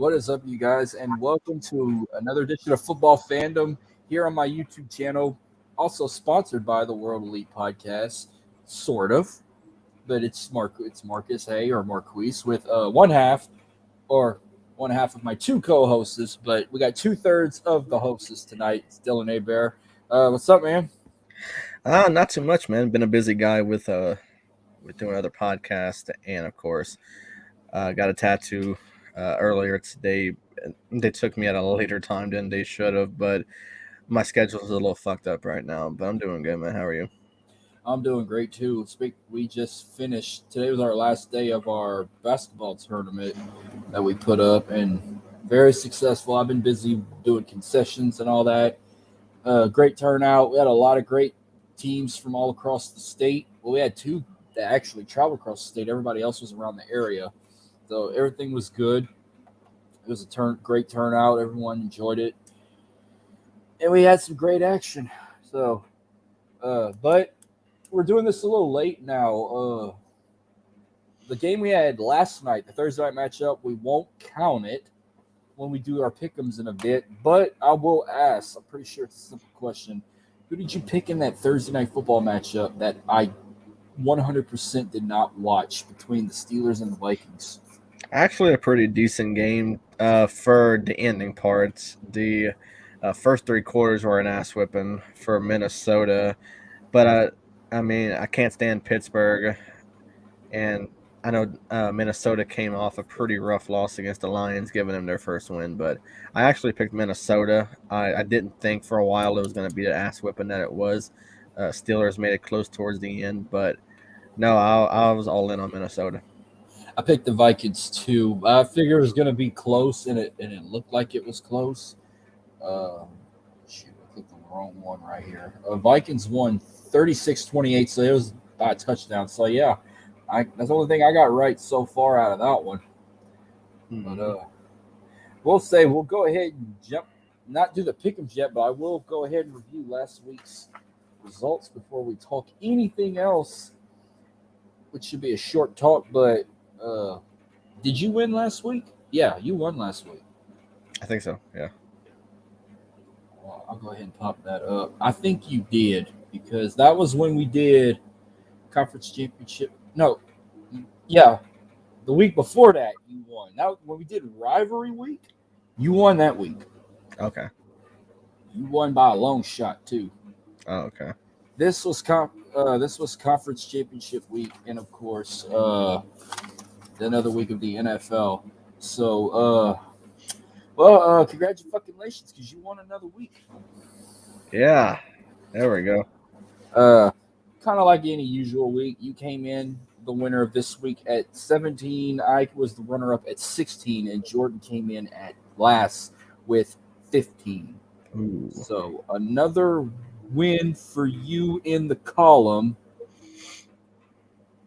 What is up, you guys, and welcome to another edition of Football Fandom here on my YouTube channel. Also sponsored by the World Elite Podcast, sort of, but it's Marcus Hay or Marquise with one half of my two co-hosts, but we got 2/3 of the hosts tonight. It's Dylan Bear. What's up, man? Not too much, man. Been a busy guy with doing other podcasts, and of course, got a tattoo earlier today. They took me at a later time than they should have, but my schedule's a little fucked up right now. But I'm doing good, man. How are you? I'm doing great too. We just finished. Today was our last day of our basketball tournament that we put up, and very successful. I've been busy doing concessions and all that. Great turnout. We had a lot of great teams from all across the state. Well, we had two that actually traveled across the state. Everybody else was around the area, so everything was good. It was a great turnout. Everyone enjoyed it, and we had some great action. So, but we're doing this a little late now. The game we had last night, the Thursday night matchup, we won't count it when we do our pick'ems in a bit. But I will ask. I'm pretty sure it's a simple question. Who did you pick in that Thursday night football matchup that I 100% did not watch between the Steelers and the Vikings? Actually, a pretty decent game for the ending parts. The first three quarters were an ass whipping for Minnesota, but I mean, I can't stand Pittsburgh, and I know Minnesota came off a pretty rough loss against the Lions, giving them their first win. But I actually picked Minnesota. I didn't think for a while it was going to be the ass whipping that it was. Steelers made it close towards the end, but no, I was all in on Minnesota. I picked the Vikings too. I figured it was going to be close, and it looked like it was close. Uh, Shoot, I clicked the wrong one right here. Vikings won 36-28, so it was by a touchdown. So yeah, that's the only thing I got right so far out of that one. But we'll go ahead and jump, not do the pick'ems yet, but I will go ahead and review last week's results before we talk anything else, which should be a short talk. But did you win last week? Yeah, you won last week. I think so. Yeah. Well, I'll go ahead and pop that up. I think you did because that was when we did conference championship. No, yeah, the week before that you won. Now when we did rivalry week, you won that week. Okay. You won by a long shot too. Oh, okay. This was conference championship week, and of course, another week of the NFL. So, congratulations because you won another week. Yeah. There we go. Kind of like any usual week, you came in the winner of this week at 17. I was the runner-up at 16, and Jordan came in at last with 15. Ooh. So another win for you in the column,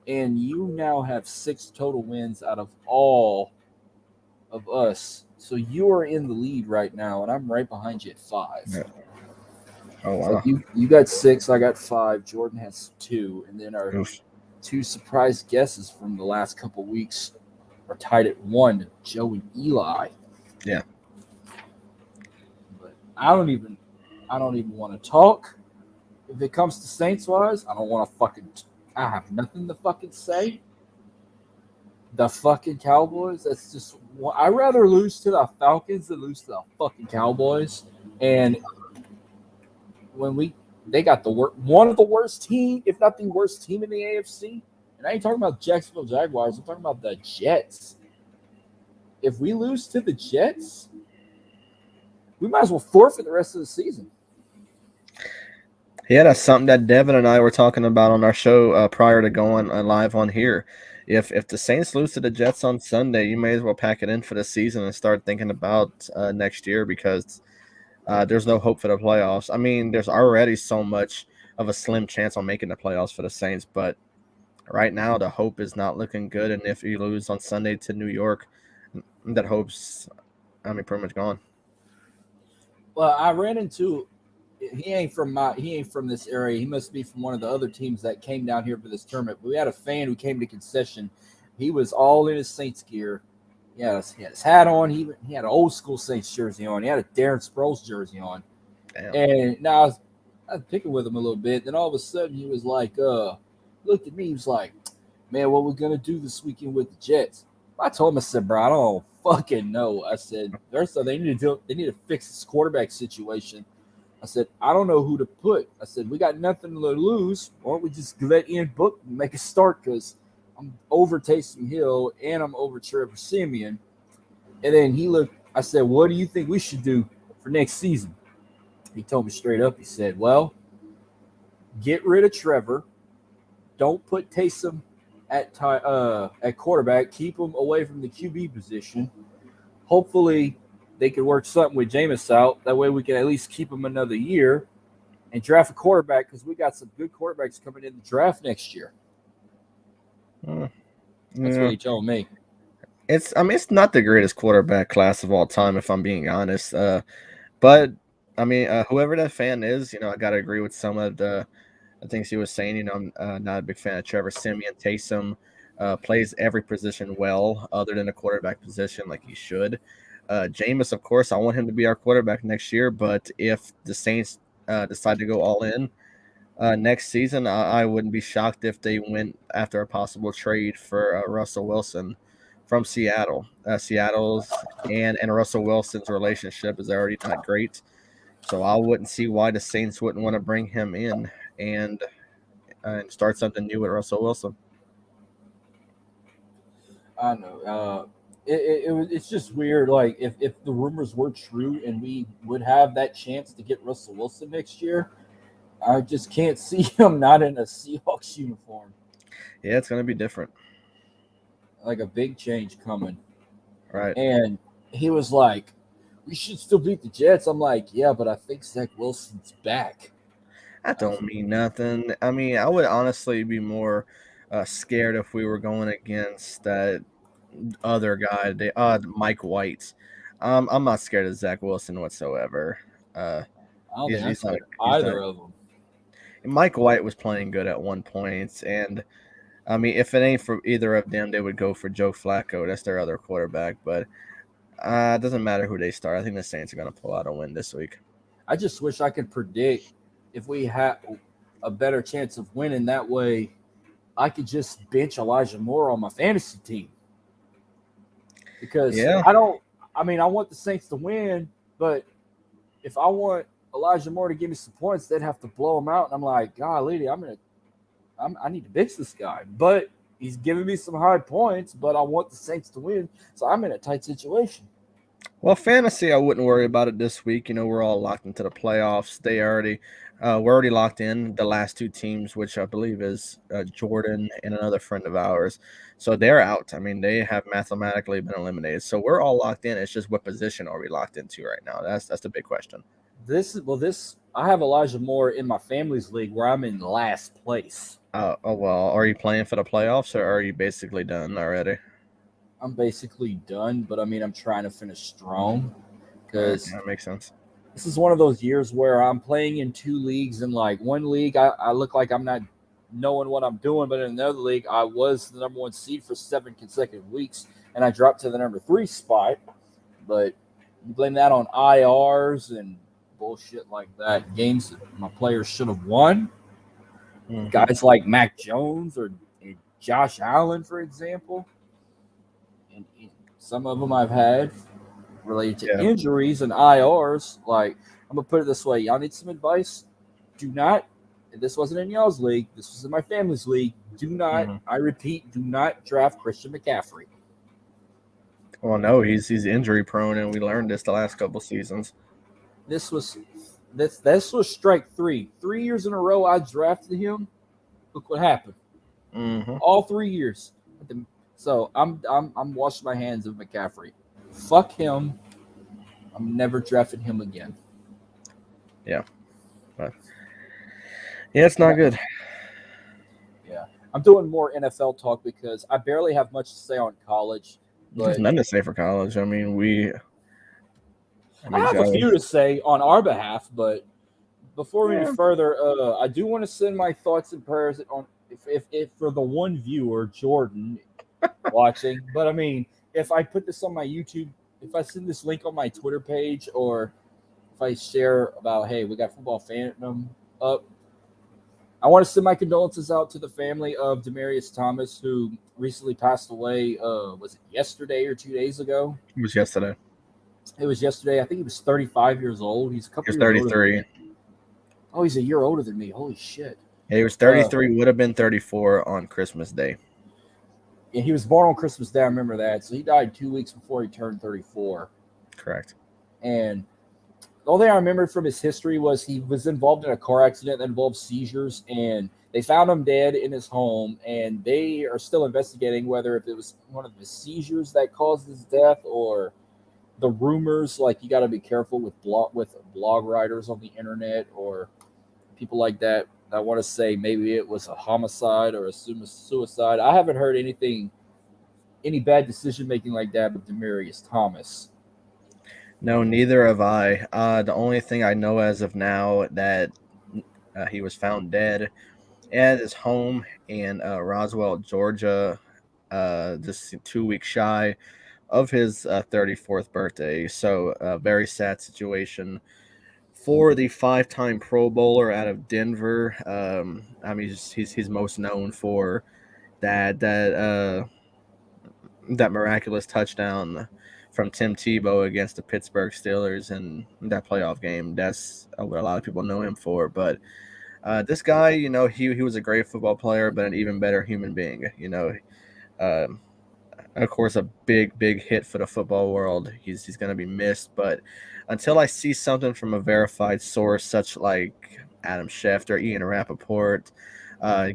and you now have 6 total wins out of all of us. So you are in the lead right now, and I'm right behind you at 5. Yeah. Oh wow. So you got 6, I got 5. Jordan has 2, and then our Oof. 2 surprise guesses from the last couple weeks are tied at 1, Joe and Eli. Yeah. But I don't even want to talk. If it comes to Saints wise, I have nothing to fucking say. The fucking Cowboys, that's just I'd rather lose to the Falcons than lose to the fucking Cowboys. And when they got one of the worst team, if not the worst team in the AFC. And I ain't talking about Jacksonville Jaguars. I'm talking about the Jets. If we lose to the Jets, we might as well forfeit the rest of the season. Yeah, that's something that Devin and I were talking about on our show prior to going live on here. If the Saints lose to the Jets on Sunday, you may as well pack it in for the season and start thinking about next year because there's no hope for the playoffs. I mean, there's already so much of a slim chance on making the playoffs for the Saints, but right now the hope is not looking good. And if you lose on Sunday to New York, that hope's, pretty much gone. Well, I ran into he ain't from this area. He must be from one of the other teams that came down here for this tournament. But we had a fan who came to concession. He was all in his Saints gear. he had his hat on. He had an old school Saints jersey on. He had a Darren Sproles jersey on. Damn. And now I was picking with him a little bit. Then all of a sudden he was like, looked at me. He was like, man, what we gonna do this weekend with the Jets? I told him, I said, bro, I don't fucking know. I said, first of all, they need to fix this quarterback situation. I said, I don't know who to put. I said, we got nothing to lose. Why don't we just let Ian Book make a start? Because I'm over Taysom Hill and I'm over Trevor Siemian. And then he looked, I said, what do you think we should do for next season? He told me straight up. He said, well, get rid of Trevor. Don't put Taysom at quarterback. Keep him away from the QB position. Hopefully they could work something with Jameis out. That way we can at least keep him another year and draft a quarterback because we got some good quarterbacks coming in the draft next year. That's what he told me. It's not the greatest quarterback class of all time, if I'm being honest. But I mean, whoever that fan is, I got to agree with some of the things he was saying. I'm not a big fan of Trevor Siemian. Taysom plays every position well, other than the quarterback position, like he should. Jameis, of course, I want him to be our quarterback next year. But if the Saints decide to go all in next season, I wouldn't be shocked if they went after a possible trade for Russell Wilson from Seattle. Seattle's and Russell Wilson's relationship is already not great. So I wouldn't see why the Saints wouldn't want to bring him in and start something new with Russell Wilson. I know. It's just weird. Like if the rumors were true and we would have that chance to get Russell Wilson next year, I just can't see him not in a Seahawks uniform. Yeah, it's going to be different. Like a big change coming. Right. And he was like, we should still beat the Jets. I'm like, yeah, but I think Zach Wilson's back. That don't mean nothing. I mean, I would honestly be more scared if we were going against that other guy, Mike White. I'm not scared of Zach Wilson whatsoever. I don't think I'm scared of either of them. Mike White was playing good at one point, and I mean, if it ain't for either of them, they would go for Joe Flacco. That's their other quarterback, but it doesn't matter who they start. I think the Saints are going to pull out a win this week. I just wish I could predict if we had a better chance of winning. That way, I could just bench Elijah Moore on my fantasy team. Because I want the Saints to win, but if I want Elijah Moore to give me some points, they'd have to blow him out. And I'm like, golly, I need to bench this guy. But he's giving me some high points, but I want the Saints to win. So I'm in a tight situation. Well, fantasy, I wouldn't worry about it this week. We're all locked into the playoffs. We're already locked in the last two teams, which I believe is Jordan and another friend of ours. So they're out. I mean, they have mathematically been eliminated. So we're all locked in. It's just what position are we locked into right now? That's the big question. I have Elijah Moore in my family's league where I'm in last place. Well, are you playing for the playoffs or are you basically done already? I'm basically done, but I mean, I'm trying to finish strong because that makes sense. This is one of those years where I'm playing in two leagues, and like one league, I look like I'm not knowing what I'm doing, but in another league, I was the number one seed for 7 consecutive weeks, and I dropped to the number 3 spot. But you blame that on IRs and bullshit like that. Games that my players should have won. Mm-hmm. Guys like Mac Jones or Josh Allen, for example. And some of them I've had related to injuries and IRs. Like, I'm going to put it this way. Y'all need some advice. Do not, and this wasn't in y'all's league. This was in my family's league. Do not, I repeat, do not draft Christian McCaffrey. Well, no, he's injury prone, and we learned this the last couple seasons. This was strike 3. 3 years in a row I drafted him. Look what happened. Mm-hmm. All 3 years. So I'm washing my hands of McCaffrey. Fuck him. I'm never drafting him again. Yeah. But it's not good. Yeah. I'm doing more NFL talk because I barely have much to say on college. There's nothing to say for college. I mean, I have a few to say on our behalf, but before we move further, I do want to send my thoughts and prayers on if for the one viewer, Jordan, watching. But I mean, if I put this on my YouTube, if I send this link on my Twitter page, or if I share about, hey, we got Football Fandom up, I want to send my condolences out to the family of Demaryius Thomas, who recently passed away. Was it yesterday or 2 days ago? It was yesterday. It was yesterday. I think he was 35 years old. He's a He couple was years older. 33. Oh, he's a year older than me. Holy shit. Yeah, he was 33. Would have been 34 on Christmas Day. Yeah, he was born on Christmas Day. I remember that. So he died 2 weeks before he turned 34. Correct. And the only thing I remembered from his history was he was involved in a car accident that involved seizures, and they found him dead in his home, and they are still investigating whether if it was one of the seizures that caused his death or the rumors. Like, you got to be careful with blog writers on the internet or people like that. I want to say maybe it was a homicide or a suicide. I haven't heard any bad decision making like that with Demaryius Thomas. No, neither have I. The only thing I know as of now that he was found dead at his home in Roswell, Georgia, just 2 weeks shy of his 34th birthday. So a very sad situation for the 5-time Pro Bowler out of Denver. I mean, he's most known for that miraculous touchdown from Tim Tebow against the Pittsburgh Steelers in that playoff game. That's what a lot of people know him for. But this guy, he was a great football player, but an even better human being. Of course, a big hit for the football world. He's going to be missed. But until I see something from a verified source, such like Adam Schefter, Ian Rappaport,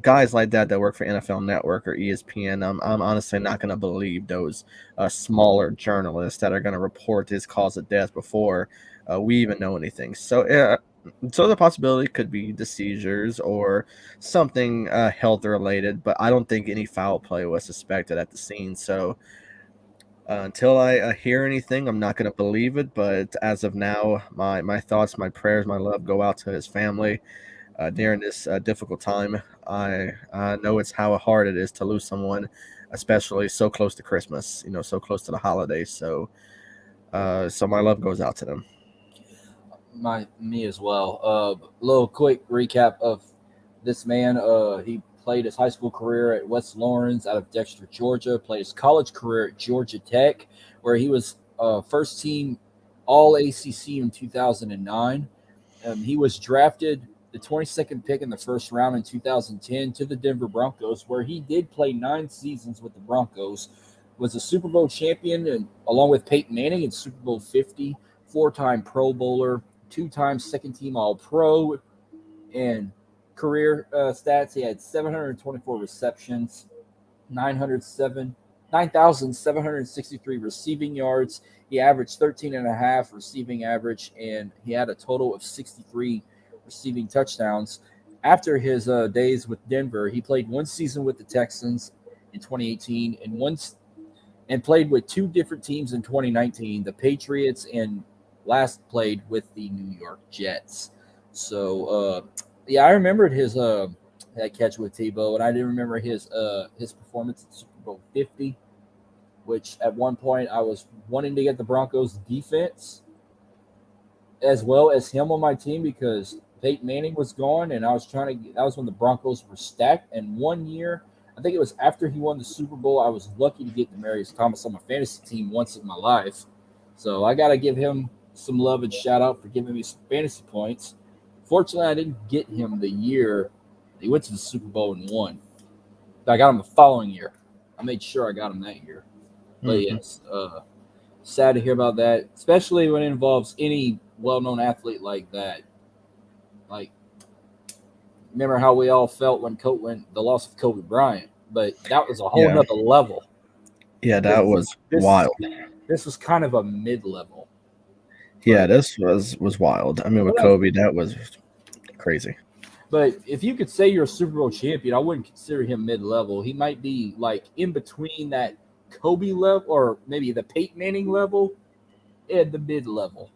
guys like that work for NFL Network or ESPN, I'm honestly not going to believe those smaller journalists that are going to report his cause of death before we even know anything. So the possibility could be the seizures or something health related, but I don't think any foul play was suspected at the scene. So until I hear anything, I'm not going to believe it. But as of now, my thoughts, my prayers, my love go out to his family during this difficult time. I know it's how hard it is to lose someone, especially so close to Christmas, so close to the holidays. So my love goes out to them. Me as well. Little quick recap of this man. He played his high school career at West Lawrence out of Dexter, Georgia. Played his college career at Georgia Tech, where he was first team All ACC in 2009. He was drafted the 22nd pick in the first round in 2010 to the Denver Broncos, where he did play 9 seasons with the Broncos. Was a Super Bowl champion, and along with Peyton Manning in Super Bowl 50, 4-time Pro Bowler, 2-time second-team All-Pro, and career stats. He had 724 receptions, 9,763 receiving yards. He averaged 13.5 receiving average, and he had a total of 63 receiving touchdowns. After his days with Denver, he played 1 season with the Texans in 2018 and played with 2 different teams in 2019, the Patriots, and last played with the New York Jets. So, I remembered his that catch with Tebow, and I didn't remember his performance at Super Bowl 50, which at one point I was wanting to get the Broncos defense as well as him on my team because Peyton Manning was gone, and I was that was when the Broncos were stacked. And 1 year, I think it was after he won the Super Bowl, I was lucky to get Demaryius Thomas on my fantasy team once in my life. So I got to give him some love and shout out for giving me some fantasy points. Fortunately, I didn't get him the year he went to the Super Bowl and won. But I got him the following year. I made sure I got him that year. But yes, sad to hear about that, especially when it involves any well-known athlete like that. Like, remember how we all felt when the loss of Kobe Bryant, but that was a whole nother level. Yeah, that was wild. This was kind of a mid-level. Yeah, this was wild. I mean, with Kobe, that was crazy. But if you could say you're a Super Bowl champion, I wouldn't consider him mid-level. He might be like in between that Kobe level or maybe the Peyton Manning level and the mid-level.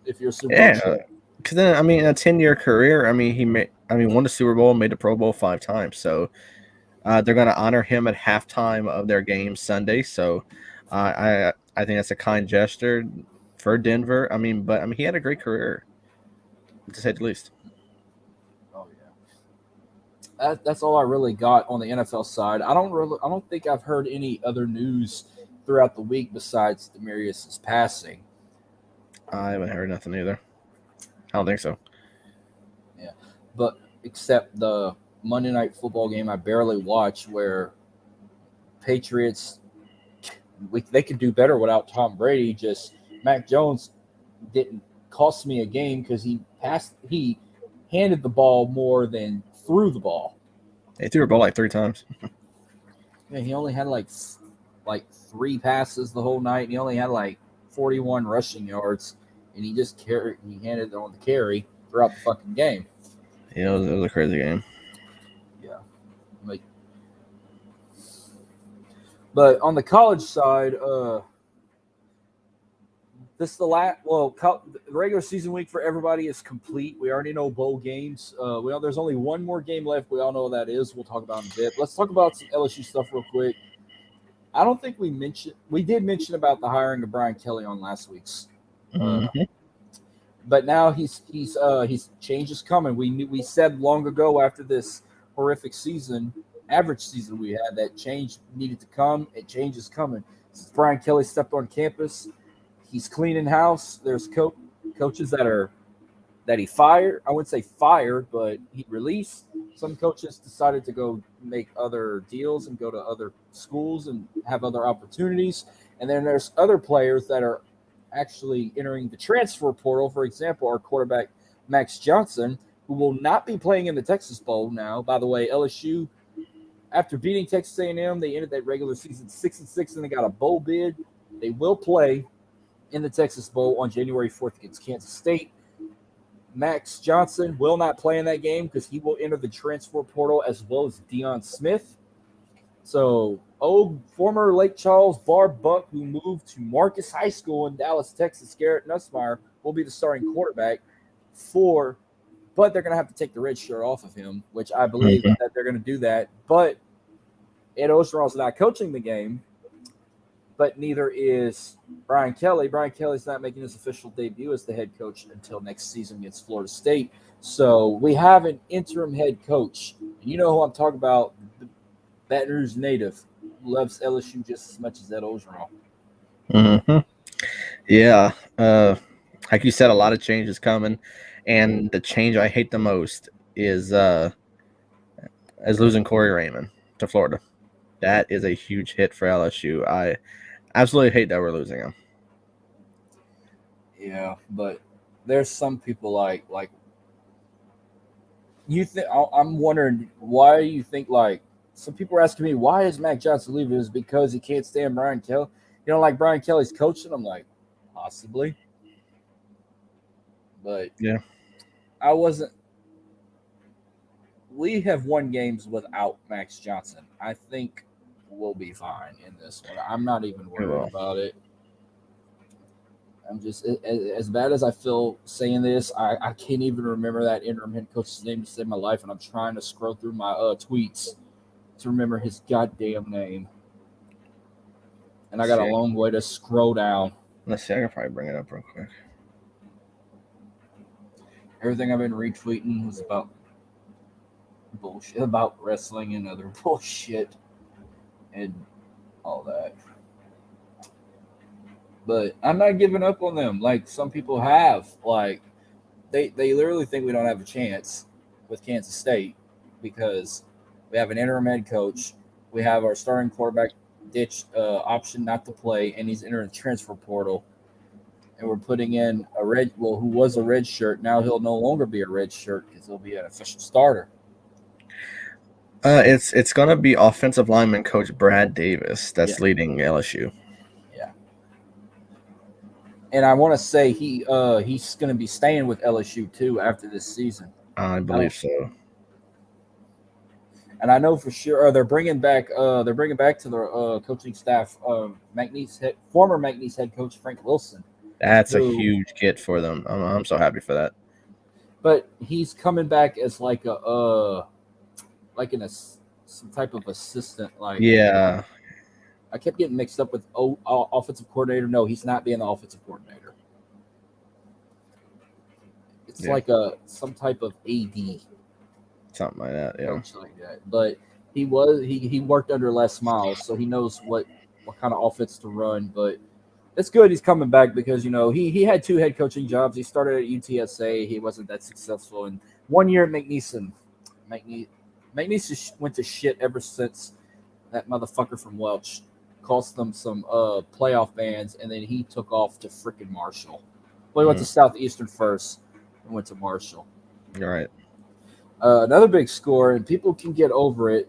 If you're a Super Bowl champion. Because then, I mean, a 10-year career, I mean, won the Super Bowl, made the Pro Bowl 5 times. So they're going to honor him at halftime of their game Sunday. So I think that's a kind gesture for Denver. But he had a great career, to say the least. Oh yeah, that's all I really got on the NFL side. I don't think I've heard any other news throughout the week besides Demarius's passing. I haven't heard nothing either. I don't think so. Yeah, but except the Monday Night Football game I barely watch, where Patriots they could do better without Tom Brady. Just Mac Jones didn't cost me a game because he handed the ball more than threw the ball. He threw a ball like 3 times. Yeah, he only had like 3 passes the whole night. And he only had like 41 rushing yards, and he just carried. He handed it on the carry throughout the fucking game. Yeah, it was a crazy game. Yeah, like, but on the college side, this is the last. Well, the regular season week for everybody is complete. We already know bowl games. There's only one more game left. We all know what that is. We'll talk about it in a bit. Let's talk about some LSU stuff real quick. I don't think we did mention about the hiring of Brian Kelly on last week's. But now he's change is coming. We said long ago after this horrific average season we had, that change needed to come. And change is coming. Since Brian Kelly stepped on campus, he's cleaning house. There's coaches that he fired. I wouldn't say fired, but he released. Some coaches decided to go make other deals and go to other schools and have other opportunities. And then there's other players that are actually entering the transfer portal. For example, our quarterback, Max Johnson, who will not be playing in the Texas Bowl now. By the way, LSU, after beating Texas A&M, they ended that regular season 6-6, and they got a bowl bid. They will play in the Texas Bowl on January 4th against Kansas State. Max Johnson will not play in that game because he will enter the transfer portal, as well as Deion Smith. So, former Lake Charles Bar Buck, who moved to Marcus High School in Dallas, Texas, Garrett Nussmeier, will be the starting quarterback but they're going to have to take the red shirt off of him, which I believe that they're going to do that. But Ed Ogeron's not coaching the game, but neither is Brian Kelly. Brian Kelly's not making his official debut as the head coach until next season against Florida State. So we have an interim head coach. You know who I'm talking about, the Baton Rouge native, who loves LSU just as much as Ed Ogeron. Yeah. Like you said, a lot of change is coming. And the change I hate the most is losing Corey Raymond to Florida. That is a huge hit for LSU. I absolutely hate that we're losing him. Yeah, but there's some people like you think. I'm wondering why you think like some people are asking me why is Mac Johnson leaving? Is because he can't stand Brian Kelly? You know, like Brian Kelly's coaching. I'm like, possibly, but yeah, I wasn't. We have won games without Max Johnson. I think we'll be fine in this one. I'm not even worried about it. I'm just as bad as I feel saying this. I can't even remember that interim head coach's name to save my life, and I'm trying to scroll through my tweets to remember his goddamn name. And I got a long way to scroll down. Let's see. I can probably bring it up real quick. Everything I've been retweeting was about bullshit, about wrestling and other bullshit and all that. But I'm not giving up on them like some people have. Like they literally think we don't have a chance with Kansas State because we have an interim head coach. We have our starting quarterback ditch option not to play, and he's entering the transfer portal. And we're putting in who was a red shirt. Now he'll no longer be a red shirt because he'll be an official starter. It's going to be offensive lineman coach Brad Davis that's leading LSU. Yeah. And I want to say he's going to be staying with LSU too after this season. I believe so. And I know for sure they're bringing back to their coaching staff former McNeese head coach Frank Wilson. That's a huge get for them. I'm so happy for that. But he's coming back as some type of assistant. Like I kept getting mixed up with offensive coordinator. No, he's not being the offensive coordinator. It's Yeah. like some type of AD Something like that. Yeah. coach like that. But he worked under Les Miles, so he knows what kind of offense to run. But it's good he's coming back because he had 2 head coaching jobs. He started at UTSA. He wasn't that successful, and 1 year at McNeese. McNeese went to shit ever since that motherfucker from Welch cost them some playoff bans, and then he took off to freaking Marshall. Well, he went to Southeastern first and went to Marshall. You're right. Another big score, and people can get over it.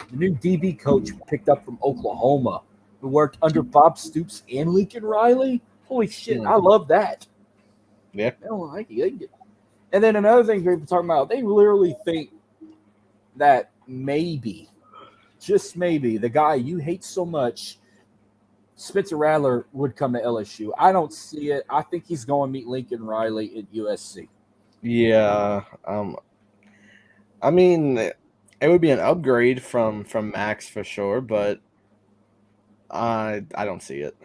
The new DB coach picked up from Oklahoma, who worked under Bob Stoops and Lincoln Riley. Holy shit, I love that. Yeah. I don't like it. And then another thing people talking about, they literally think that maybe, just maybe, the guy you hate so much, Spencer Rattler, would come to LSU. I don't see it. I think he's going to meet Lincoln Riley at USC. Yeah. I mean, it would be an upgrade from Max for sure, but I don't see it.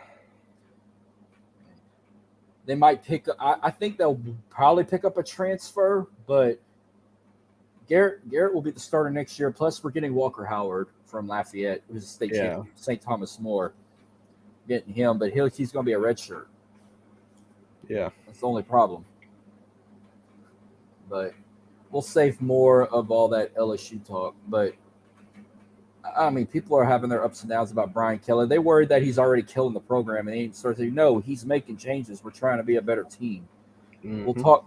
They might pick up. I think they'll probably pick up a transfer, but Garrett will be the starter next year. Plus, we're getting Walker Howard from Lafayette, who's a state champion, St. Thomas More. Getting him, but he's going to be a redshirt. Yeah, that's the only problem. But we'll save more of all that LSU talk. But I mean, people are having their ups and downs about Brian Kelly. They worried that he's already killing the program, and he starts saying, "No, he's making changes. We're trying to be a better team." Mm-hmm. We'll talk.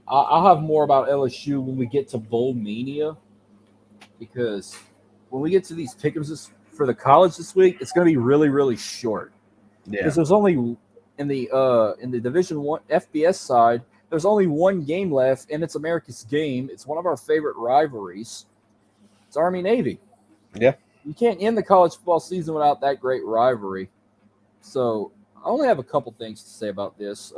I'll have more about LSU when we get to Bowl Mania, because when we get to these pick'ems for the college this week, it's going to be really, really short. Yeah, because there's only in the Division I FBS side, there's only 1 game left, and it's America's game. It's one of our favorite rivalries. It's Army-Navy. Yeah. You can't end the college football season without that great rivalry. So I only have a couple things to say about this.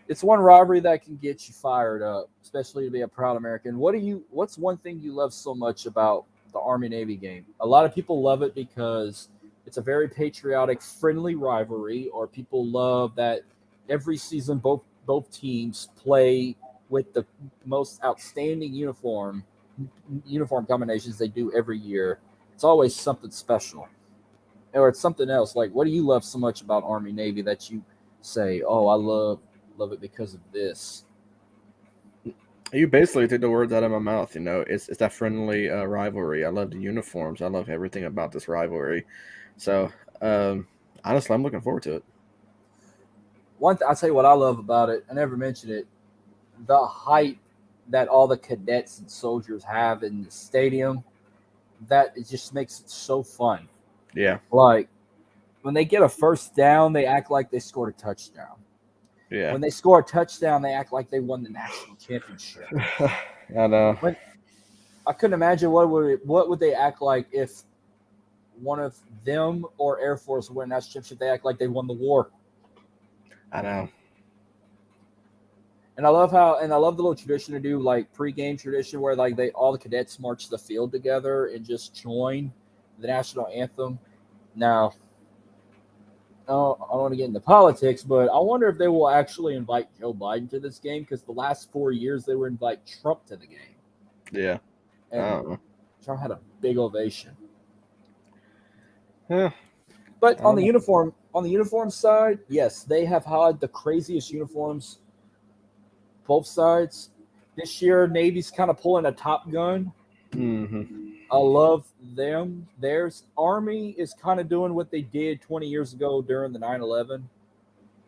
It's one rivalry that can get you fired up, especially to be a proud American. What's one thing you love so much about the Army-Navy game? A lot of people love it because it's a very patriotic, friendly rivalry, or people love that every season both teams play with the most outstanding uniform combinations they do every year. It's always something special. Or it's something else. Like, what do you love so much about Army-Navy that you say, "Oh, I love it because of this"? You basically took the words out of my mouth. It's that friendly rivalry. I love the uniforms. I love everything about this rivalry. So, honestly, I'm looking forward to it. I'll tell you what I love about it. I never mentioned it. The hype that all the cadets and soldiers have in the stadium, that it just makes it so fun. Yeah. Like, when they get a first down, they act like they scored a touchdown. Yeah. When they score a touchdown, they act like they won the national championship. I know. I couldn't imagine what would they act like if one of them or Air Force win a national championship. They act like they won the war. I know. And I love the little tradition to do, like pregame tradition where like all the cadets march the field together and just join the national anthem. Now, I don't want to get into politics, but I wonder if they will actually invite Joe Biden to this game, because the last 4 years they were invite Trump to the game. Yeah. And Trump had a big ovation. Yeah. But on the uniform side, yes, they have had the craziest uniforms, both sides. This year, Navy's kind of pulling a Top Gun. Mm-hmm. I love them. There's Army is kind of doing what they did 20 years ago during the 9/11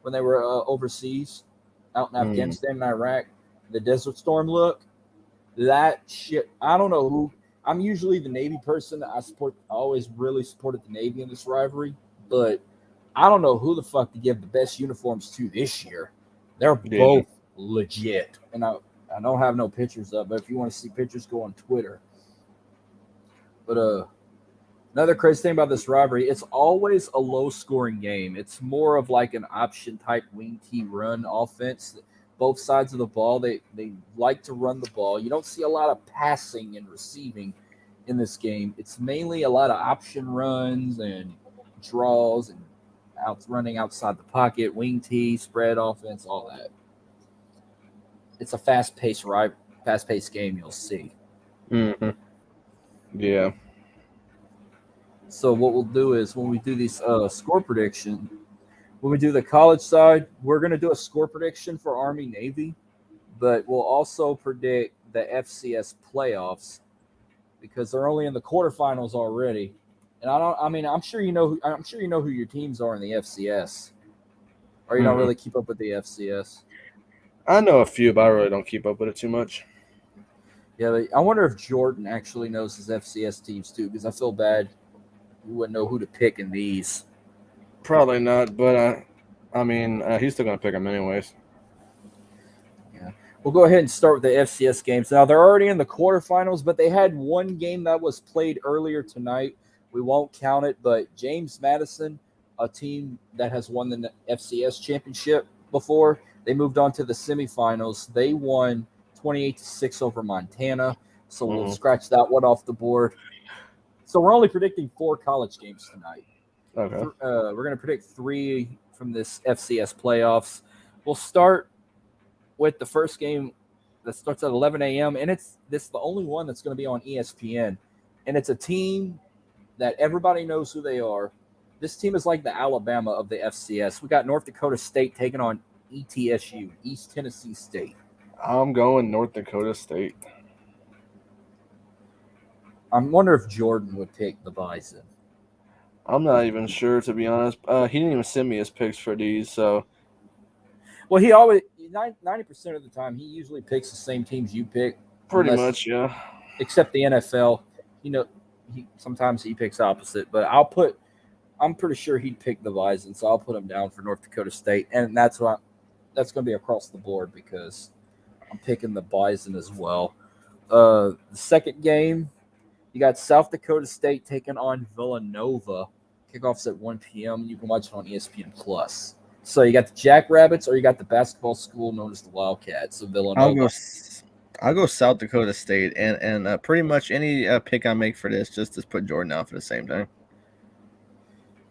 when they were overseas, out in Afghanistan and Iraq. The Desert Storm look, that shit. I don't know who. I'm usually the Navy person. I always really supported the Navy in this rivalry, but I don't know who the fuck to give the best uniforms to this year. They're both legit, and I don't have no pictures up, but if you want to see pictures, go on Twitter. But another crazy thing about this rivalry, it's always a low-scoring game. It's more of like an option-type wing T run offense. Both sides of the ball, they like to run the ball. You don't see a lot of passing and receiving. in this game. It's mainly a lot of option runs and draws and running outside the pocket, wing tee, spread offense, all that. It's a fast-paced game. You'll see. Mm-hmm. Yeah. So what we'll do is when we do these score prediction, when we do the college side, we're going to do a score prediction for Army Navy, but we'll also predict the FCS playoffs because they're only in the quarterfinals already. And I'm sure you know who your teams are in the FCS. Or you don't really keep up with the FCS. I know a few, but I really don't keep up with it too much. Yeah, I wonder if Jordan actually knows his FCS teams too, because I feel bad he wouldn't know who to pick in these. Probably not, but he's still gonna pick them anyways. Yeah, we'll go ahead and start with the FCS games. Now they're already in the quarterfinals, but they had one game that was played earlier tonight. We won't count it, but James Madison, a team that has won the FCS championship before, they moved on to the semifinals. They won 28-6 over Montana, so we'll scratch that one off the board. So we're only predicting 4 college games tonight. Okay. We're going to predict 3 from this FCS playoffs. We'll start with the first game that starts at 11 a.m., and this is the only one that's going to be on ESPN. And it's a team that everybody knows who they are. This team is like the Alabama of the FCS. We got North Dakota State taking on ETSU, East Tennessee State. I'm going North Dakota State. I wonder if Jordan would pick the Bison. I'm not even sure, to be honest. He didn't even send me his picks for these, so. Well, he always 90% of the time he usually picks the same teams you pick. Pretty much, yeah. Except the NFL, sometimes he picks opposite. But I'm pretty sure he'd pick the Bison, so I'll put him down for North Dakota State, and that's going to be across the board because I'm picking the Bison as well. The second game, you got South Dakota State taking on Villanova. Kickoff's at 1 p.m. You can watch it on ESPN Plus. So you got the Jackrabbits, or you got the basketball school known as the Wildcats of Villanova. I'll go South Dakota State, and pretty much any pick I make for this, just to put Jordan out for the same time.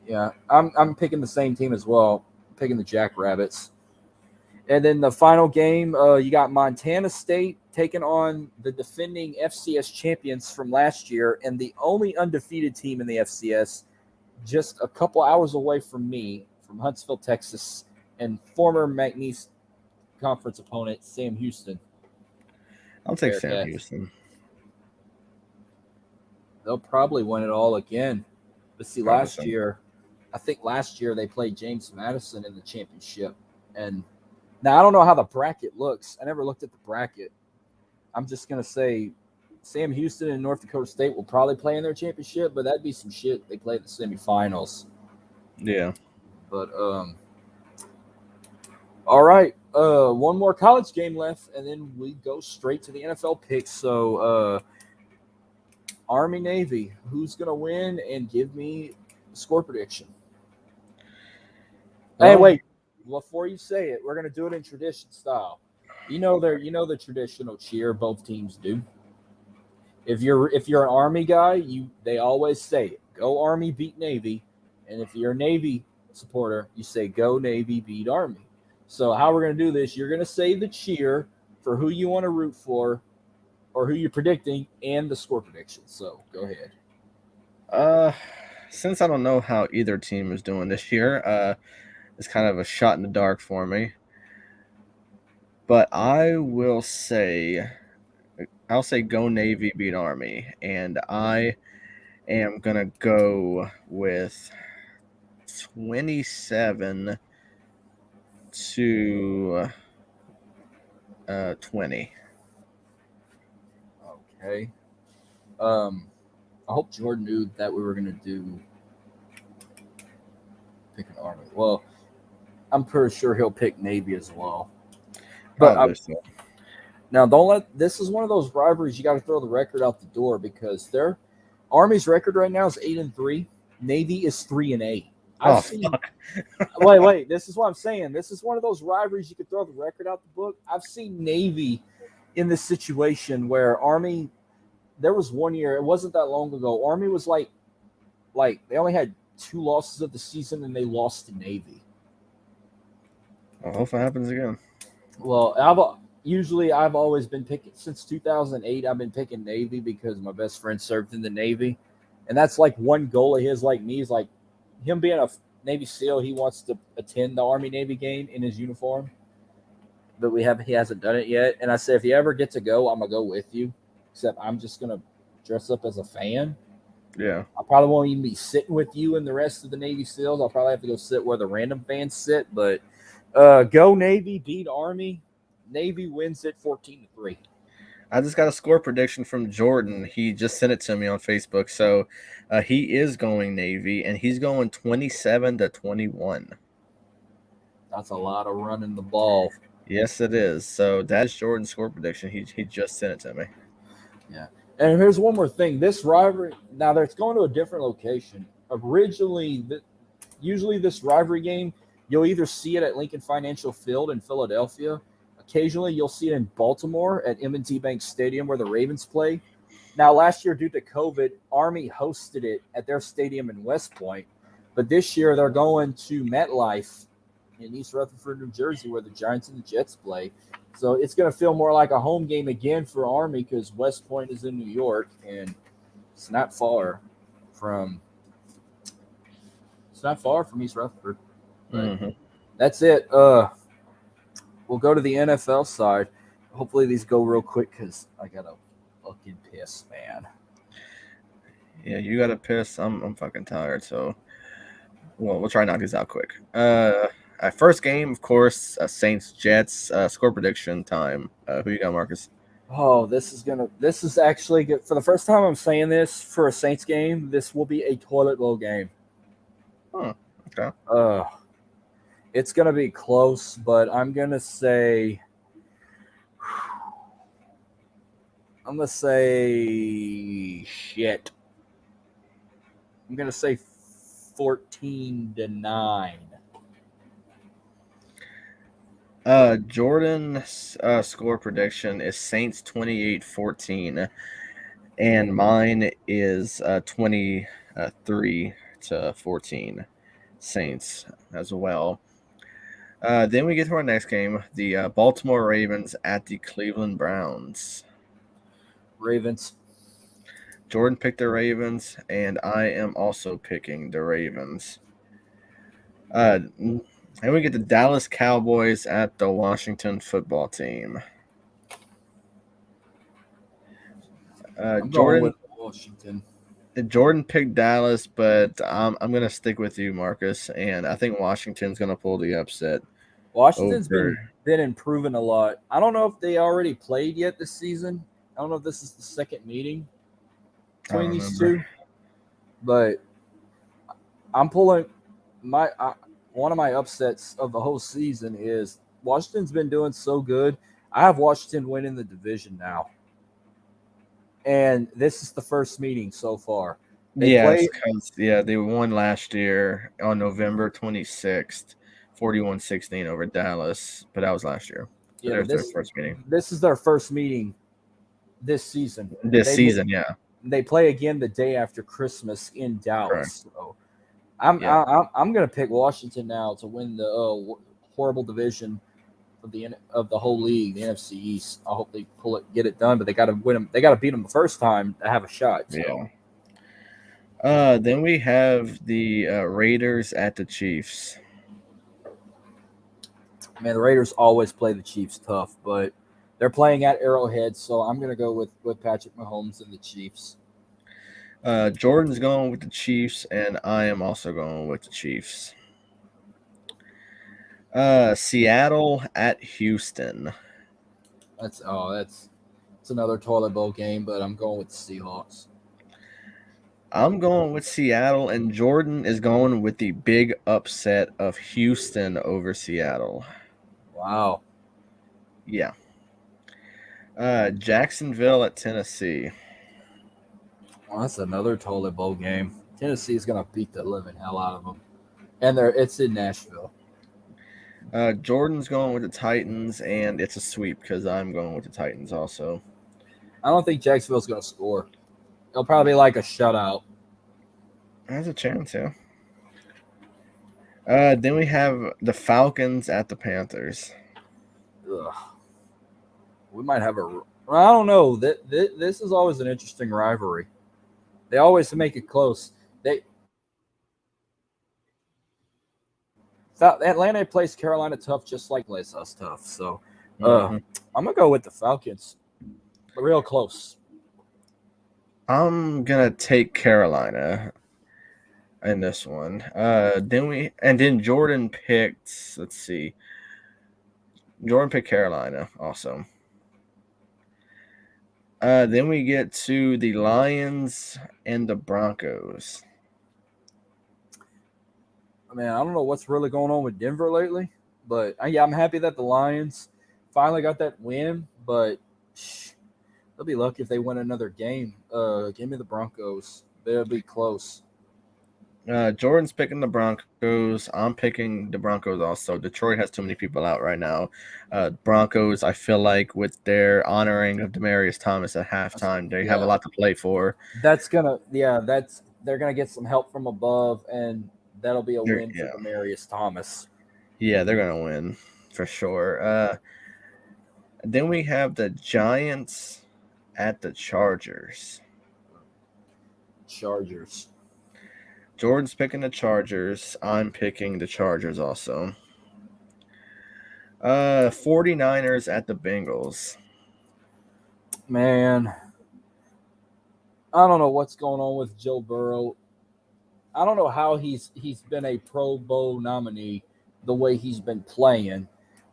Yeah, I'm picking the same team as well. I'm picking the Jackrabbits. And then the final game, you got Montana State taking on the defending FCS champions from last year, and the only undefeated team in the FCS, just a couple hours away from me, from Huntsville, Texas, and former McNeese Conference opponent Sam Houston. I'll take Sam Houston. They'll probably win it all again. But see, last year they played James Madison in the championship. And now I don't know how the bracket looks. I never looked at the bracket. I'm just going to say Sam Houston and North Dakota State will probably play in their championship, but that'd be some shit. They play in the semifinals. Yeah. But, all right. One more college game left, and then we go straight to the NFL picks. So, Army Navy, who's going to win? And give me a score prediction. Hey, wait. Before you say it, we're going to do it in tradition style. You know the traditional cheer both teams do. If you're an Army guy, they always say it. Go Army, beat Navy. And if you're a Navy supporter, you say go Navy, beat Army. So how we're going to do this, you're going to say the cheer for who you want to root for or who you're predicting and the score prediction. So go ahead. Since I don't know how either team is doing this year, it's kind of a shot in the dark for me. But I'll say go Navy, beat Army, and I am going to go with 27 to 20. Okay. I hope Jordan knew that we were going to do pick an Army. Well, I'm pretty sure he'll pick Navy as well. But now this is one of those rivalries you got to throw the record out the door because their Army's record right now is 8-3. Navy is 3-8. Wait. This is what I'm saying. This is one of those rivalries you could throw the record out the book. I've seen Navy in this situation where Army there was one year. It wasn't that long ago. Army was like they only had 2 losses of the season, and they lost to Navy. I hope it happens again. Well, I've always been picking since 2008. I've been picking Navy because my best friend served in the Navy, and that's like one goal of his. Like me, is like him being a Navy SEAL. He wants to attend the Army Navy game in his uniform, but he hasn't done it yet. And I said, if you ever get to go, I'm gonna go with you. Except I'm just gonna dress up as a fan. Yeah. I probably won't even be sitting with you and the rest of the Navy SEALs. I'll probably have to go sit where the random fans sit. But go Navy, beat Army. Navy wins it 14-3. I just got a score prediction from Jordan. He just sent it to me on Facebook. So he is going Navy, and he's going 27-21. That's a lot of running the ball. Yes, it is. So that's Jordan's score prediction. He just sent it to me. Yeah. And here's one more thing. This rivalry, now it's going to a different location. Usually this rivalry game, you'll either see it at Lincoln Financial Field in Philadelphia. Occasionally, you'll see it in Baltimore at M&T Bank Stadium where the Ravens play. Now, last year, due to COVID, Army hosted it at their stadium in West Point. But this year, they're going to MetLife in East Rutherford, New Jersey, where the Giants and the Jets play. So it's going to feel more like a home game again for Army because West Point is in New York, and it's not far from East Rutherford. That's it. We'll go to the NFL side. Hopefully these go real quick because I got a fucking piss, man. Yeah, you got to piss. I'm fucking tired. So, we'll try to knock these out quick. First game, of course, Saints Jets. Score prediction time. Who you got, Marcus? Oh, this is actually good. For the first time I'm saying this for a Saints game, this will be a toilet bowl game. Okay. It's gonna be close, but I'm gonna say shit. I'm gonna say 14-9. Jordan's score prediction is Saints 28-14, and mine is 23-14 Saints as well. Then we get to our next game, the Baltimore Ravens at the Cleveland Browns. Ravens. Jordan picked the Ravens, and I am also picking the Ravens. And we get the Dallas Cowboys at the Washington Football Team. Going with Washington. Jordan picked Dallas, but I'm going to stick with you, Marcus, and I think Washington's going to pull the upset. Washington's been improving a lot. I don't know if they already played yet this season. I don't know if this is the second meeting between these two, but I'm pulling one of my upsets of the whole season is Washington's been doing so good. I have Washington winning the division now. And this is the first meeting so far. They won last year on November 26th, 41-16 over Dallas, but that was last year. Yeah, their first meeting. This is their first meeting this season. They play again the day after Christmas in Dallas. Correct. So I'm going to pick Washington now to win the horrible division of the whole league, the NFC East. I hope they get it done, but they got to win them. They got to beat them the first time to have a shot. So. Yeah. Then we have the Raiders at the Chiefs. Man, the Raiders always play the Chiefs tough, but they're playing at Arrowhead, so I'm going to go with Patrick Mahomes and the Chiefs. Jordan's going with the Chiefs, and I am also going with the Chiefs. Seattle at Houston. That's another toilet bowl game, but I'm going with the Seahawks. I'm going with Seattle, and Jordan is going with the big upset of Houston over Seattle. Wow. Yeah. Jacksonville at Tennessee. Well, that's another toilet bowl game. Tennessee is going to beat the living hell out of them. And it's in Nashville. Jordan's going with the Titans, and it's a sweep because I'm going with the Titans also. I don't think Jacksonville's going to score. It'll probably be like a shutout. There's a chance, yeah. Then we have the Falcons at the Panthers. Ugh. We might have a. I don't know. This is always an interesting rivalry. They always make it close. Atlanta plays Carolina tough, just like plays us tough. So, I'm gonna go with the Falcons. Real close. I'm gonna take Carolina in this one. Then Jordan picked. Let's see. Jordan picked Carolina also. Then we get to the Lions and the Broncos. I mean, I don't know what's really going on with Denver lately, but yeah, I'm happy that the Lions finally got that win. But they'll be lucky if they win another game. Give me the Broncos. They'll be close. Jordan's picking the Broncos. I'm picking the Broncos also. Detroit has too many people out right now. Broncos, I feel like with their honoring of Demaryius Thomas at halftime, they have a lot to play for. They're gonna get some help from above, and that'll be a win for Demaryius Thomas. Yeah, they're gonna win for sure. Then we have the Giants at the Chargers. Jordan's picking the Chargers. I'm picking the Chargers also. 49ers at the Bengals. Man, I don't know what's going on with Joe Burrow. I don't know how he's been a Pro Bowl nominee the way he's been playing.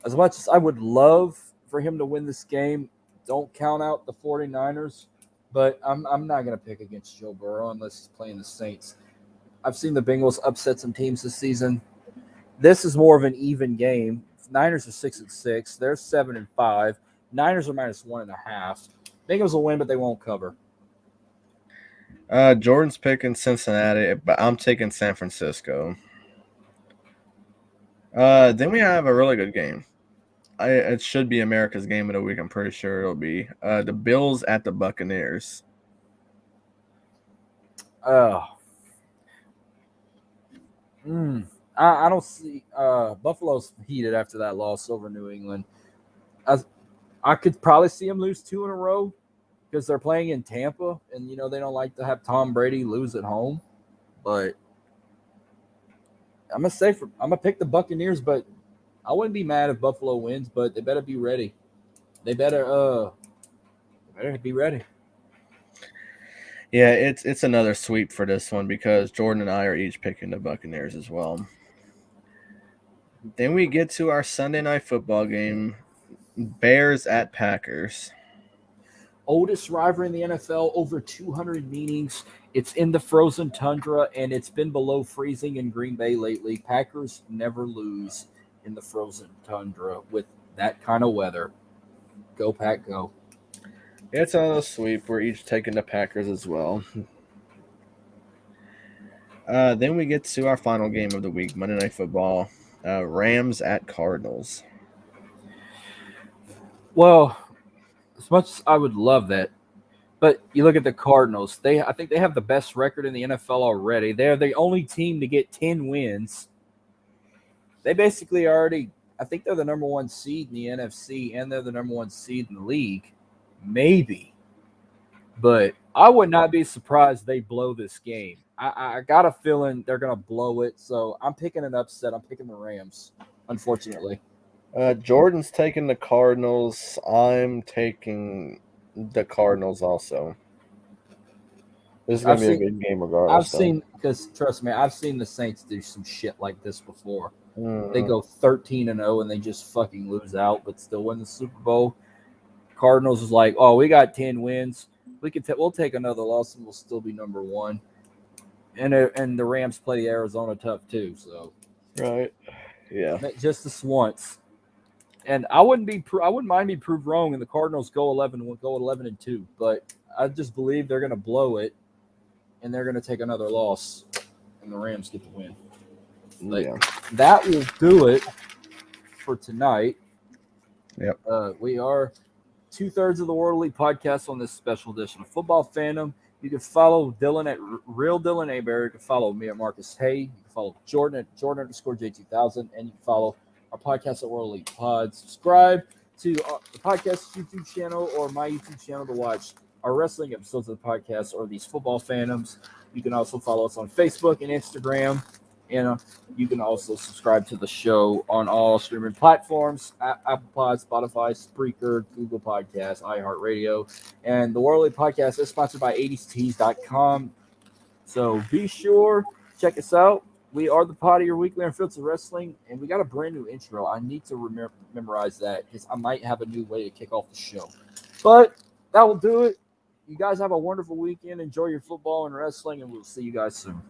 As much as I would love for him to win this game, don't count out the 49ers, but I'm not going to pick against Joe Burrow unless he's playing the Saints. I've seen the Bengals upset some teams this season. This is more of an even game. Niners are 6-6. They're 7-5. Niners are -1.5. Bengals will win, but they won't cover. Jordan's picking Cincinnati, but I'm taking San Francisco. Then we have a really good game. It should be America's game of the week. I'm pretty sure it'll be the Bills at the Buccaneers. I don't see Buffalo's heated after that loss over New England. I could probably see them lose 2 in a row because they're playing in Tampa, and they don't like to have Tom Brady lose at home. But I'm gonna pick the Buccaneers, but I wouldn't be mad if Buffalo wins. But they better be ready. They better be ready. Yeah, it's another sweep for this one because Jordan and I are each picking the Buccaneers as well. Then we get to our Sunday night football game, Bears at Packers. Oldest rivalry in the NFL, over 200 meetings. It's in the frozen tundra, and it's been below freezing in Green Bay lately. Packers never lose in the frozen tundra with that kind of weather. Go, Pack, go. It's a sweep. We're each taking the Packers as well. Then we get to our final game of the week, Monday Night Football, Rams at Cardinals. Well, as much as I would love that, but you look at the Cardinals. I think they have the best record in the NFL already. They're the only team to get 10 wins. They basically already – I think they're the number 1 seed in the NFC, and they're the number 1 seed in the league. Maybe. But I would not be surprised they blow this game. I got a feeling they're going to blow it, so I'm picking an upset. I'm picking the Rams, unfortunately. Jordan's taking the Cardinals. I'm taking the Cardinals also. This is going to be a good game regardless. Because trust me, I've seen the Saints do some shit like this before. Mm-hmm. They go 13-0 and they just fucking lose out, but still win the Super Bowl. Cardinals is like, oh, we got 10 wins. We'll take another loss and we'll still be number 1. And the Rams play Arizona tough too. So right, yeah, just this once. And I wouldn't mind being proved wrong, and the Cardinals go 11-2. But I just believe they're going to blow it, and they're going to take another loss, and the Rams get the win. That will do it for tonight. Yep. We are 2/3 of the World Elite podcast on this special edition of Football Fandom. You can follow Dylan at Real Dylan Aber. You can follow me at Marcus Hay. You can follow Jordan at Jordan_J2000. And you can follow our podcast at World Elite Pod. Subscribe to the podcast YouTube channel or my YouTube channel to watch our wrestling episodes of the podcast or these football fandoms. You can also follow us on Facebook and Instagram. And you can also subscribe to the show on all streaming platforms: Apple Pod, Spotify, Spreaker, Google Podcasts, iHeartRadio. And the World Elite Podcast is sponsored by 80stees.com. So be sure, check us out. We are the pod of your weekly on Fields of Wrestling, and we got a brand new intro. I need to memorize that because I might have a new way to kick off the show. But that will do it. You guys have a wonderful weekend. Enjoy your football and wrestling, and we'll see you guys soon.